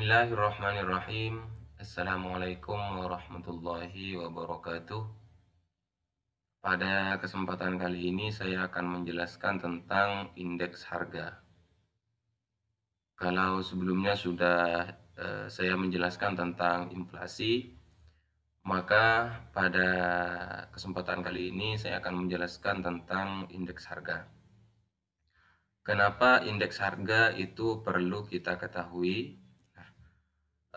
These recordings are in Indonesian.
Bismillahirrahmanirrahim. Assalamualaikum warahmatullahi wabarakatuh. Pada kesempatan kali ini saya akan menjelaskan tentang indeks harga. Kalau sebelumnya sudah saya menjelaskan tentang inflasi, maka pada kesempatan kali ini saya akan menjelaskan tentang indeks harga. Kenapa indeks harga itu perlu kita ketahui?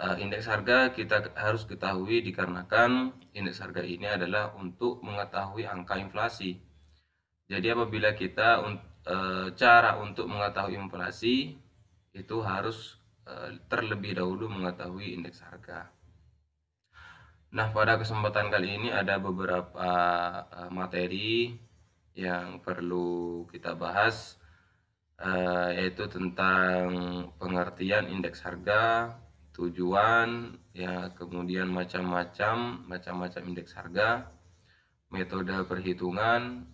Indeks harga kita harus ketahui dikarenakan indeks harga ini adalah untuk mengetahui angka inflasi. Jadi apabila kita cara untuk mengetahui inflasi itu harus terlebih dahulu mengetahui indeks harga. Nah, pada kesempatan kali ini ada beberapa materi yang perlu kita bahas, yaitu tentang pengertian indeks harga, tujuan, ya, kemudian macam-macam indeks harga, metode perhitungan,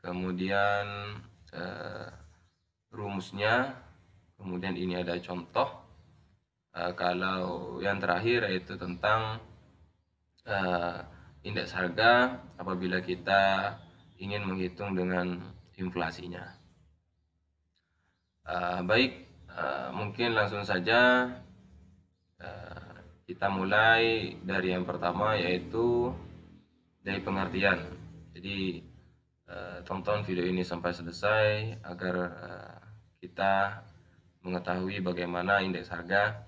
kemudian rumusnya, kemudian ini ada contoh. Kalau yang terakhir yaitu tentang indeks harga apabila kita ingin menghitung dengan inflasinya. Baik, mungkin langsung saja kita mulai dari yang pertama, yaitu dari pengertian. Jadi tonton video ini sampai selesai agar kita mengetahui bagaimana indeks harga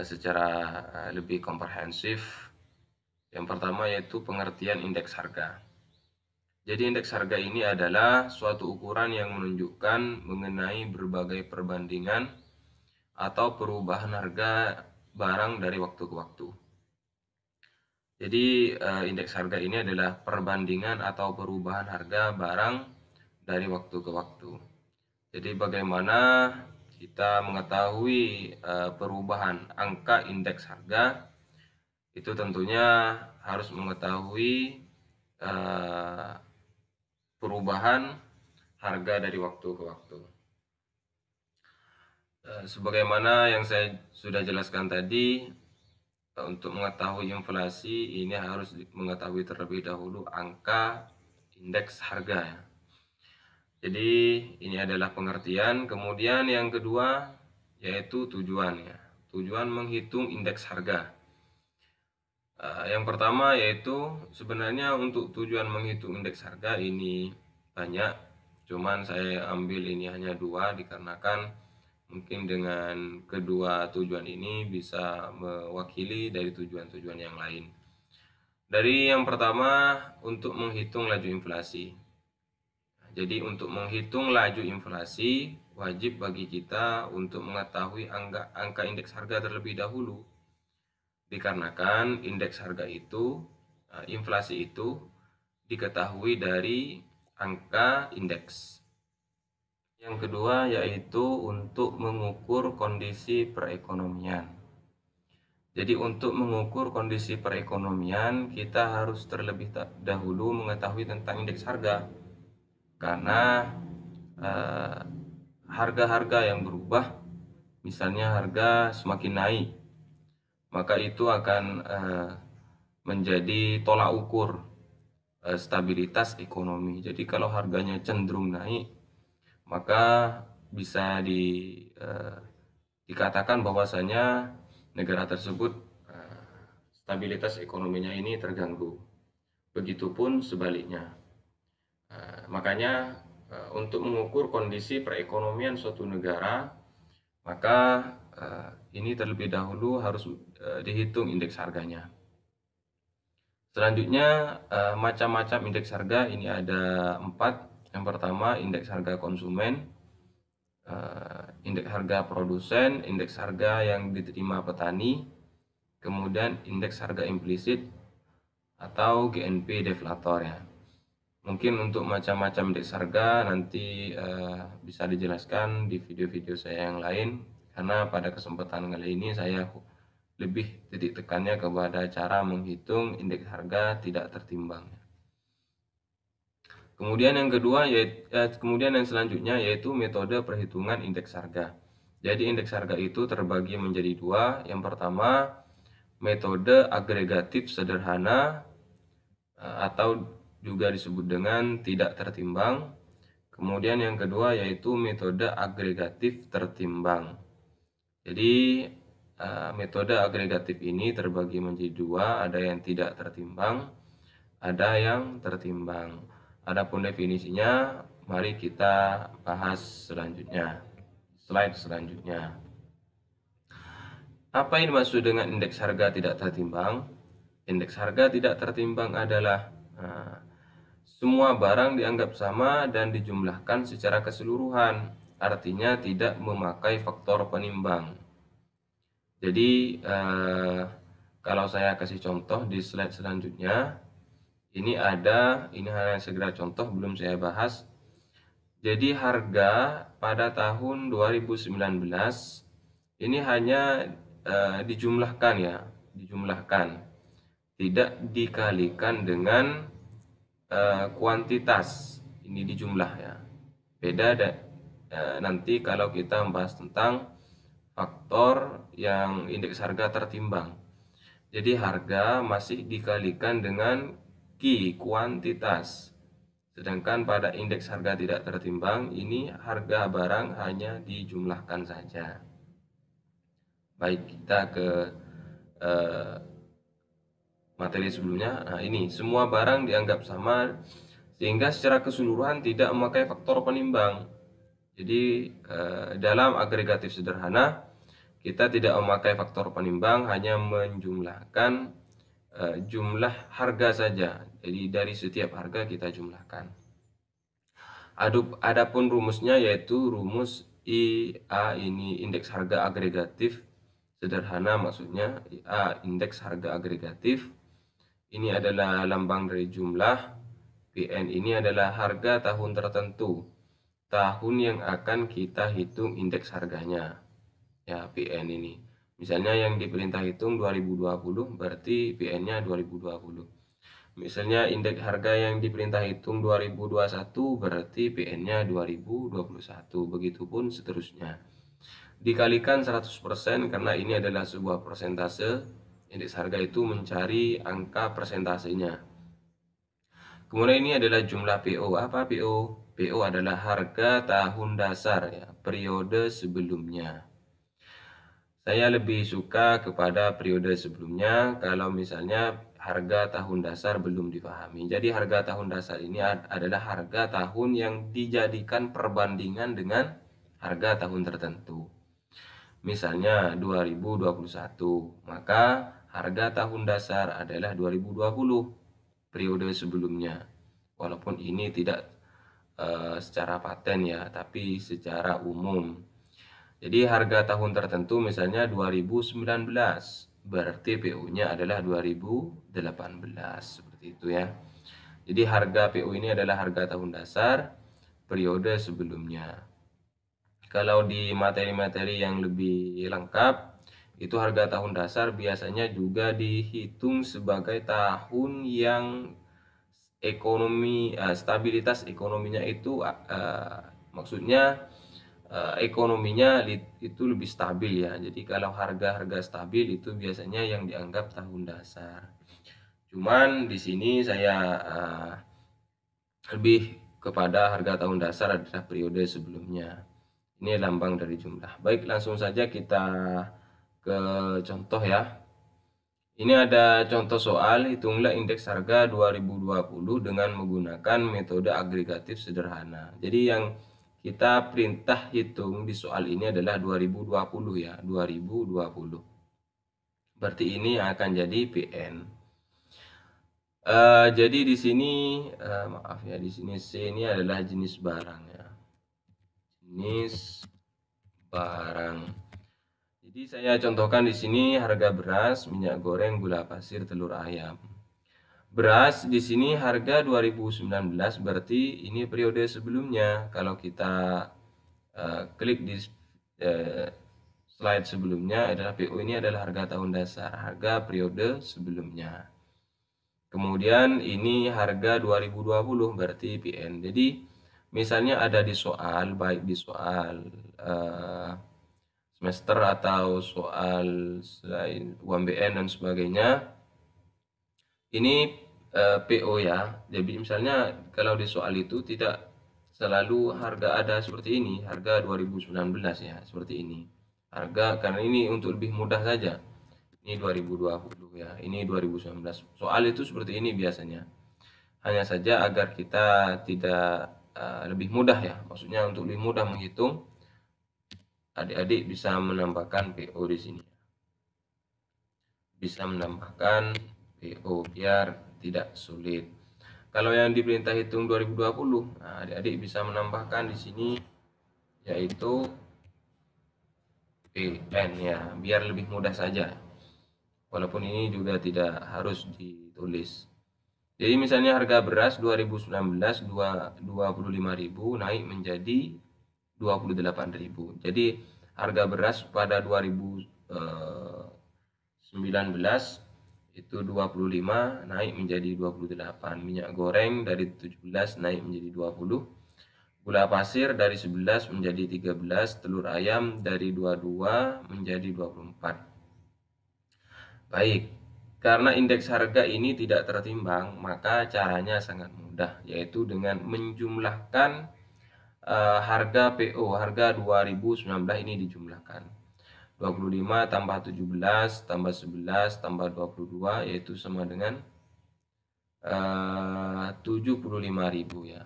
secara lebih komprehensif. Yang pertama yaitu pengertian indeks harga. Jadi indeks harga ini adalah suatu ukuran yang menunjukkan mengenai berbagai perbandingan atau perubahan harga barang dari waktu ke waktu. Jadi indeks harga ini adalah perbandingan atau perubahan harga barang dari waktu ke waktu. Jadi bagaimana kita mengetahui perubahan angka indeks harga? Itu tentunya harus mengetahui perubahan harga dari waktu ke waktu. Sebagaimana yang saya sudah jelaskan tadi, untuk mengetahui inflasi ini harus mengetahui terlebih dahulu angka indeks harga. Jadi ini adalah pengertian. Kemudian yang kedua yaitu tujuannya. Tujuan menghitung indeks harga. Yang pertama yaitu sebenarnya untuk tujuan menghitung indeks harga ini banyak, cuman saya ambil ini hanya dua dikarenakan mungkin dengan kedua tujuan ini bisa mewakili dari tujuan-tujuan yang lain. Dari yang pertama, untuk menghitung laju inflasi. Jadi untuk menghitung laju inflasi wajib bagi kita untuk mengetahui angka indeks harga terlebih dahulu. Dikarenakan indeks harga itu, inflasi itu diketahui dari angka indeks. Yang kedua yaitu untuk mengukur kondisi perekonomian. Jadi untuk mengukur kondisi perekonomian kita harus terlebih dahulu mengetahui tentang indeks harga. Karena harga-harga yang berubah, misalnya harga semakin naik, maka itu akan menjadi tolak ukur stabilitas ekonomi. Jadi kalau harganya cenderung naik, maka bisa dikatakan bahwasanya negara tersebut stabilitas ekonominya ini terganggu. Begitupun sebaliknya. Makanya untuk mengukur kondisi perekonomian suatu negara, maka ini terlebih dahulu harus dihitung indeks harganya. Selanjutnya macam-macam indeks harga ini ada 4. Yang pertama indeks harga konsumen, indeks harga produsen, indeks harga yang diterima petani, kemudian indeks harga implisit atau GNP deflator, ya. Mungkin untuk macam-macam indeks harga nanti bisa dijelaskan di video-video saya yang lain, karena pada kesempatan kali ini saya lebih titik tekannya kepada cara menghitung indeks harga tidak tertimbang. Kemudian yang kedua kemudian yang selanjutnya yaitu metode perhitungan indeks harga. Jadi indeks harga itu terbagi menjadi dua. Yang pertama, metode agregatif sederhana atau juga disebut dengan tidak tertimbang. Kemudian yang kedua yaitu metode agregatif tertimbang. Jadi metode agregatif ini terbagi menjadi dua, ada yang tidak tertimbang, ada yang tertimbang. Adapun definisinya, mari kita bahas selanjutnya. Slide selanjutnya. Apa yang dimaksud dengan indeks harga tidak tertimbang? Indeks harga tidak tertimbang adalah semua barang dianggap sama dan dijumlahkan secara keseluruhan, artinya tidak memakai faktor penimbang. Jadi kalau saya kasih contoh di slide selanjutnya, ini hanya segera contoh, belum saya bahas. Jadi harga pada tahun 2019 ini hanya dijumlahkan ya, tidak dikalikan dengan kuantitas, ini dijumlah ya. Beda nanti kalau kita membahas tentang faktor yang indeks harga tertimbang. Jadi harga masih dikalikan dengan kuantitas. Sedangkan pada indeks harga tidak tertimbang ini harga barang hanya dijumlahkan saja. Baik, kita ke materi sebelumnya. Nah, ini semua barang dianggap sama sehingga secara keseluruhan tidak memakai faktor penimbang. Jadi dalam agregatif sederhana kita tidak memakai faktor penimbang, hanya menjumlahkan jumlah harga saja. Jadi dari setiap harga kita jumlahkan. Adapun rumusnya yaitu rumus IA, ini indeks harga agregatif sederhana, maksudnya IA indeks harga agregatif. Ini adalah lambang dari jumlah. PN ini adalah harga tahun tertentu, tahun yang akan kita hitung indeks harganya ya. PN ini misalnya yang diperintah hitung 2020, berarti PN-nya 2020. Misalnya indeks harga yang diperintah hitung 2021, berarti PN-nya 2021. Begitupun seterusnya. Dikalikan 100% karena ini adalah sebuah persentase. Indeks harga itu mencari angka persentasenya. Kemudian ini adalah jumlah PO. Apa PO? PO adalah harga tahun dasar ya, periode sebelumnya. Saya lebih suka kepada periode sebelumnya kalau misalnya harga tahun dasar belum dipahami. Jadi harga tahun dasar ini adalah harga tahun yang dijadikan perbandingan dengan harga tahun tertentu. Misalnya 2021, maka harga tahun dasar adalah 2020, periode sebelumnya. Walaupun ini tidak secara paten ya, tapi secara umum. Jadi harga tahun tertentu misalnya 2019, berarti PO-nya adalah 2018, seperti itu ya. Jadi harga PO ini adalah harga tahun dasar periode sebelumnya. Kalau di materi-materi yang lebih lengkap, itu harga tahun dasar biasanya juga dihitung sebagai tahun yang stabilitas ekonominya itu maksudnya ekonominya itu lebih stabil ya. Jadi kalau harga-harga stabil itu biasanya yang dianggap tahun dasar. Cuman di sini saya lebih kepada harga tahun dasar adalah periode sebelumnya. Ini lambang dari jumlah. Baik, langsung saja kita ke contoh ya. Ini ada contoh soal, hitunglah indeks harga 2020 dengan menggunakan metode agregatif sederhana. Jadi yang kita perintah hitung di soal ini adalah 2020 ya, 2020. Berarti ini akan jadi PN. Jadi di sini maaf ya, di sini C ini adalah jenis barang ya. Jenis barang. Jadi saya contohkan di sini harga beras, minyak goreng, gula pasir, telur ayam. Beras di sini harga 2019, berarti ini periode sebelumnya. Kalau kita klik di slide sebelumnya adalah PO, ini adalah harga tahun dasar, harga periode sebelumnya. Kemudian ini harga 2020, berarti PN. Jadi misalnya ada di soal, baik di soal semester atau soal selain UMBN dan sebagainya. Ini PO ya. Jadi misalnya kalau di soal itu tidak selalu harga ada seperti ini, harga 2019 ya, seperti ini. Harga karena ini untuk lebih mudah saja. Ini 2020 ya, ini 2019. Soal itu seperti ini biasanya. Hanya saja agar kita tidak lebih mudah ya, maksudnya untuk lebih mudah menghitung, adik-adik bisa menambahkan PO di sini. Bisa menambahkan PO biar tidak sulit. Kalau yang diperintah hitung 2020, nah adik-adik bisa menambahkan di sini yaitu PN ya, biar lebih mudah saja. Walaupun ini juga tidak harus ditulis. Jadi misalnya harga beras 2019 25.000 naik menjadi 28.000. Jadi harga beras pada 2019 itu 25 naik menjadi 28. Minyak goreng dari 17 naik menjadi 20. Gula pasir dari 11 menjadi 13. Telur ayam dari 22 menjadi 24. Baik, karena indeks harga ini tidak tertimbang, maka caranya sangat mudah, yaitu dengan menjumlahkan harga PO, harga 2019 ini dijumlahkan. 25 tambah 17 tambah 11 tambah 22 yaitu sama dengan 75.000 ya.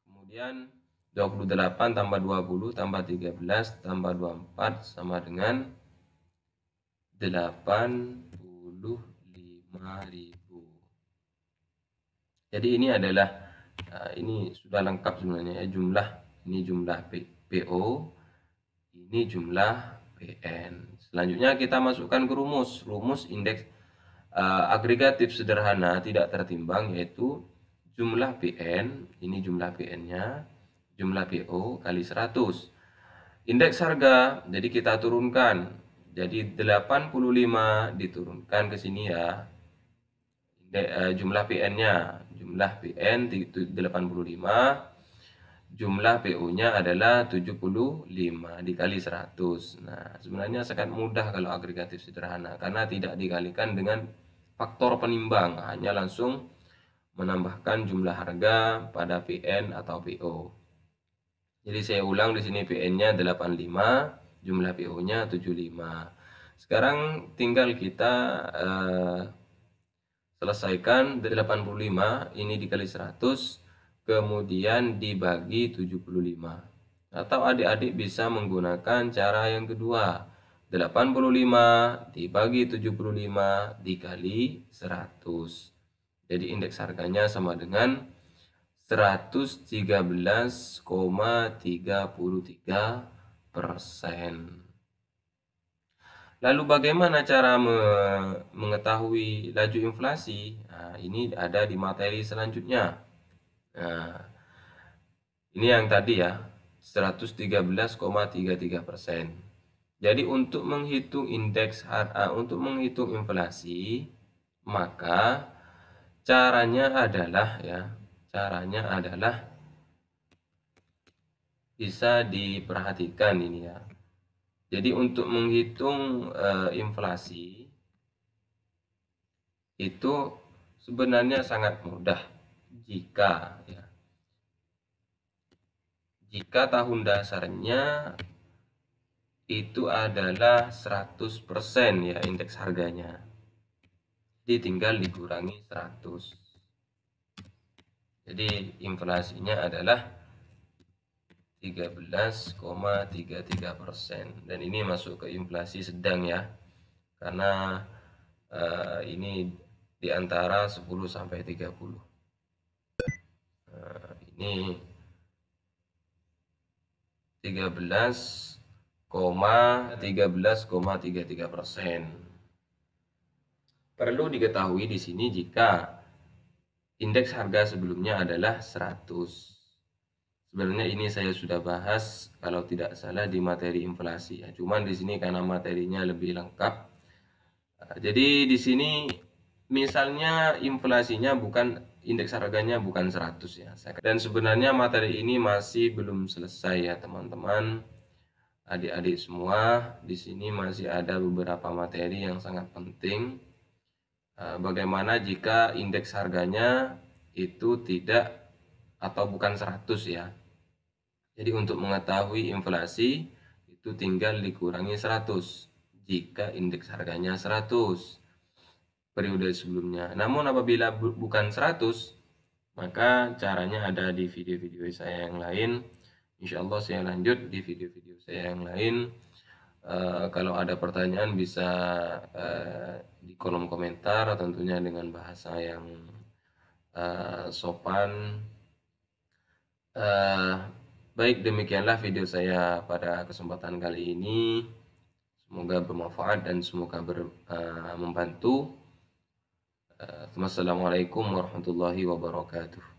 Kemudian 28 tambah 20 tambah 13 tambah 24 sama dengan 85.000. Jadi ini adalah ini sudah lengkap sebenarnya ya, ini jumlah PO, ini jumlah PN. Selanjutnya kita masukkan ke rumus indeks agregatif sederhana tidak tertimbang, yaitu jumlah PN, ini jumlah PN-nya, jumlah PO kali 100. Indeks harga, jadi kita turunkan, jadi 85 diturunkan ke sini ya. Jumlah PN-nya, jumlah PN 85, jumlah PO-nya adalah 75 dikali 100. Nah, sebenarnya sangat mudah kalau agregatif sederhana karena tidak dikalikan dengan faktor penimbang, hanya langsung menambahkan jumlah harga pada PN atau PO. Jadi saya ulang, di sini PN-nya 85, jumlah PO-nya 75. Sekarang tinggal kita selesaikan 85 ini dikali 100 kemudian dibagi 75. Atau adik-adik bisa menggunakan cara yang kedua, 85 dibagi 75 dikali 100. Jadi indeks harganya sama dengan 113,33%. Lalu bagaimana cara mengetahui laju inflasi? Nah, ini ada di materi selanjutnya. Nah, ini yang tadi ya, 113,33%. Jadi untuk menghitung untuk menghitung inflasi, maka caranya adalah bisa diperhatikan ini ya. Jadi untuk menghitung inflasi itu sebenarnya sangat mudah jika tahun dasarnya itu adalah 100% ya indeks harganya. Jadi tinggal dikurangi 100. Jadi inflasinya adalah 13,33%, dan ini masuk ke inflasi sedang ya, karena ini di antara 10 sampai 30. Ini 13,33%. Perlu diketahui di sini jika indeks harga sebelumnya adalah 100. Sebenarnya ini saya sudah bahas kalau tidak salah di materi inflasi ya. Cuman di sini karena materinya lebih lengkap. Jadi di sini misalnya inflasinya bukan indeks harganya bukan 100 ya. Dan sebenarnya materi ini masih belum selesai ya teman-teman. Adik-adik semua, di sini masih ada beberapa materi yang sangat penting. Bagaimana jika indeks harganya itu tidak atau bukan 100 ya. Jadi untuk mengetahui inflasi itu tinggal dikurangi 100 jika indeks harganya 100 periode sebelumnya. Namun apabila bukan 100, maka caranya ada di video-video saya yang lain. Insya Allah saya lanjut di video-video saya yang lain. Kalau ada pertanyaan bisa di kolom komentar, tentunya dengan bahasa yang sopan. Baik, demikianlah video saya pada kesempatan kali ini. Semoga bermanfaat dan semoga membantu. Wassalamualaikum warahmatullahi wabarakatuh.